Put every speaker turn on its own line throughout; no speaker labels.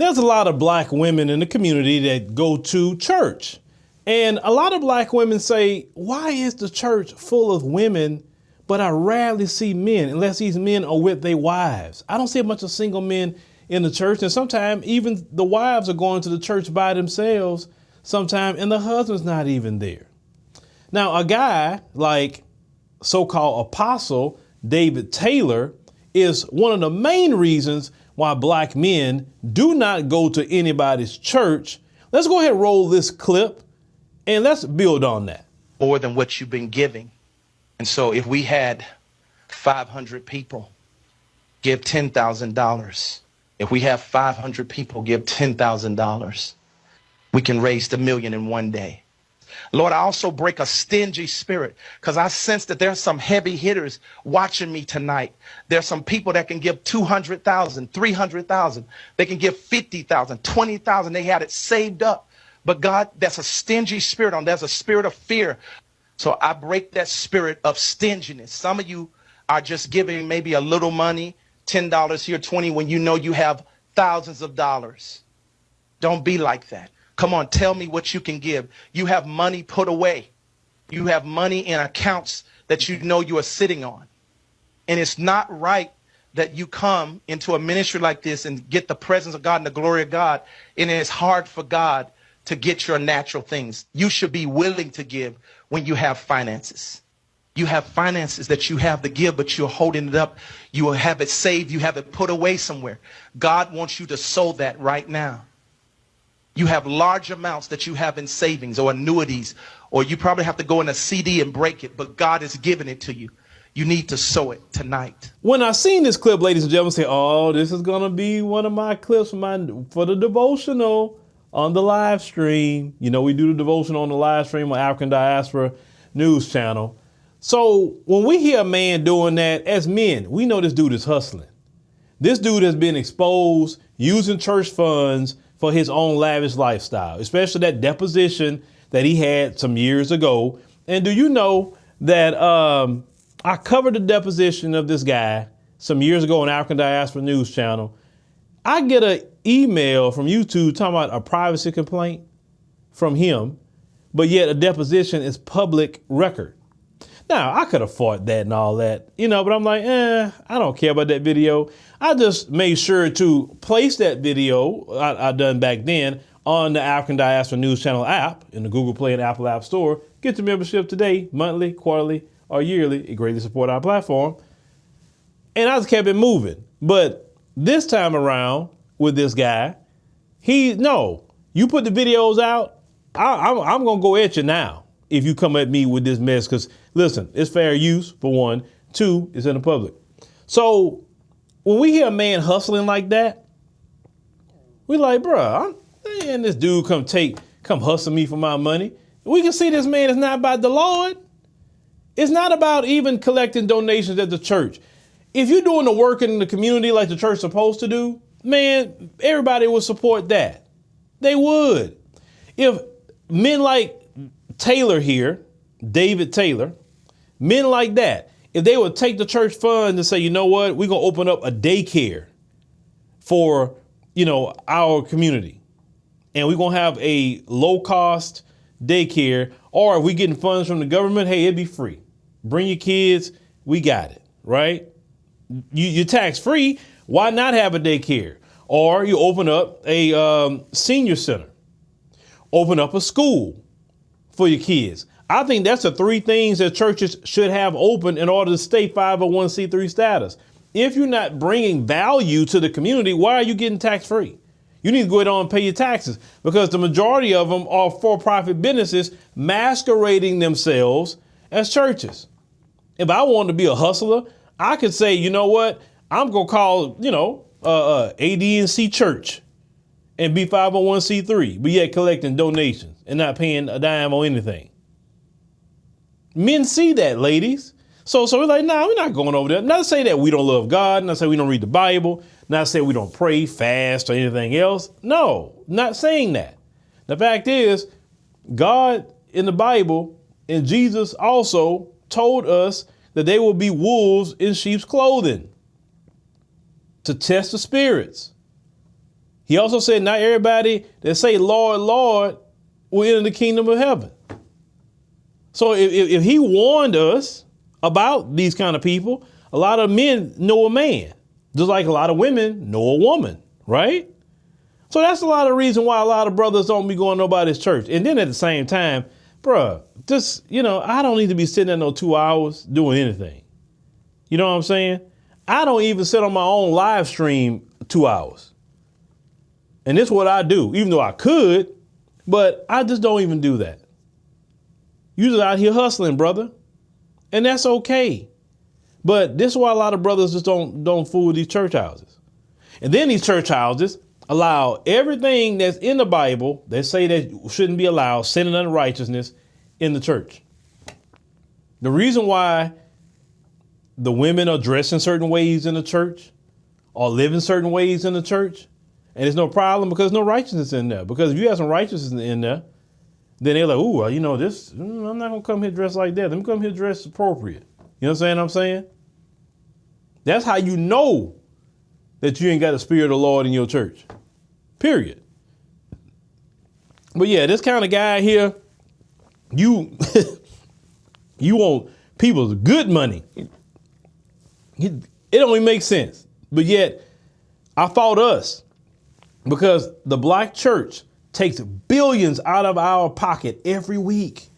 There's a lot of black women in the community that go to church. And a lot of black women say, why is the church full of women, but I rarely see men unless these men are with their wives? I don't see a bunch of single men in the church. And sometimes even the wives are going to the church by themselves sometimes, and the husband's not even there. Now, a guy like so-called Apostle David Taylor is one of the main reasons why black men do not go to anybody's church. Let's go ahead and roll this clip and let's build on that.
More than what you've been giving. And so if we had 500 people give $10,000, if we have 500 people give $10,000, we can raise $1 million in one day. Lord, I also break a stingy spirit because I sense that there's some heavy hitters watching me tonight. There's some people that can give 200,000, 300,000. They can give 50,000, 20,000. They had it saved up. But God, that's a stingy spirit on. There's a spirit of fear. So I break that spirit of stinginess. Some of you are just giving maybe a little money, $10 here, 20, when you know you have thousands of dollars. Don't be like that. Come on, tell me what you can give. You have money put away. You have money in accounts that you know you are sitting on. And it's not right that you come into a ministry like this and get the presence of God and the glory of God. And it's hard for God to get your natural things. You should be willing to give when you have finances. You have finances that you have to give, but you're holding it up. You will have it saved. You have it put away somewhere. God wants you to sow that right now. You have large amounts that you have in savings or annuities, or you probably have to go in a CD and break it, but God has given it to you. You need to sow it tonight.
When I seen this clip, ladies and gentlemen, say, oh, this is going to be one of my clips for the devotional on the live stream. You know, we do the devotion on the live stream on African Diaspora News Channel. So when we hear a man doing that, as men, we know this dude is hustling. This dude has been exposed using church funds for his own lavish lifestyle, especially that deposition that he had some years ago. And do you know that I covered the deposition of this guy some years ago on African Diaspora News Channel. I get an email from YouTube talking about a privacy complaint from him, but yet a deposition is public record. Now, I could have fought that and all that, but I'm like, I don't care about that video. I just made sure to place that video I done back then on the African Diaspora News Channel app in the Google Play and Apple App Store. Get your membership today, monthly, quarterly, or yearly. It greatly support our platform. And I just kept it moving. But this time around with this guy, you put the videos out, I'm going to go at you now if you come at me with this mess. Because, listen, it's fair use, for one. Two, it's in the public. So when we hear a man hustling like that, we like, bruh, man, this dude come hustle me for my money. We can see this man is not about the Lord. It's not about even collecting donations at the church. If you're doing the work in the community like the church is supposed to do, man, everybody would support that. They would. If men like Taylor here, David Taylor, men like that, if they would take the church funds and say, you know what, we're going to open up a daycare for, our community. And we're going to have a low cost daycare, or if we're getting funds from the government, hey, it'd be free. Bring your kids. We got it, right? You're tax free. Why not have a daycare? Or you open up a senior center, open up a school for your kids. I think that's the three things that churches should have open in order to stay 501c3 status. If you're not bringing value to the community, why are you getting tax free? You need to go ahead on and pay your taxes, because the majority of them are for-profit businesses masquerading themselves as churches. If I wanted to be a hustler, I could say, you know what, I'm going to call, AD&C Church and be 501c3, but yet collecting donations and not paying a dime on anything. Men see that, ladies. So we're like, nah, we're not going over there. Not to say that we don't love God, not to say we don't read the Bible, not to say we don't pray, fast, or anything else. No, not saying that. The fact is, God in the Bible and Jesus also told us that they will be wolves in sheep's clothing to test the spirits. He also said not everybody that say Lord, Lord will enter the kingdom of heaven. So if he warned us about these kind of people, a lot of men know a man, just like a lot of women know a woman, right? So that's a lot of reason why a lot of brothers don't be going to nobody's church. And then at the same time, bruh, just, I don't need to be sitting there no 2 hours doing anything. You know what I'm saying? I don't even sit on my own live stream 2 hours. And this is what I do, even though I could, but I just don't even do that. You just out here hustling, brother. And that's okay. But this is why a lot of brothers just don't fool with these church houses. And then these church houses allow everything that's in the Bible that say that shouldn't be allowed, sin and unrighteousness, in the church. The reason why the women are dressed in certain ways in the church or live in certain ways in the church, and there's no problem because there's no righteousness in there. Because if you have some righteousness in there, then they're like, ooh, this, I'm not going to come here dressed like that. Let me come here dressed appropriate. You know what I'm saying? That's how you know that you ain't got the Spirit of the Lord in your church. Period. But yeah, this kind of guy here, you want people's good money. It don't even make sense. But yet, I fought us because the black church takes billions out of our pocket every week.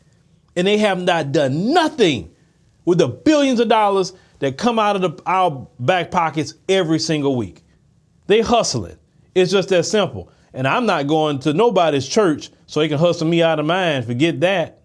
And they have not done nothing with the billions of dollars that come out of our back pockets every single week. They hustling. It's just that simple. And I'm not going to nobody's church so they can hustle me out of mine. Forget that.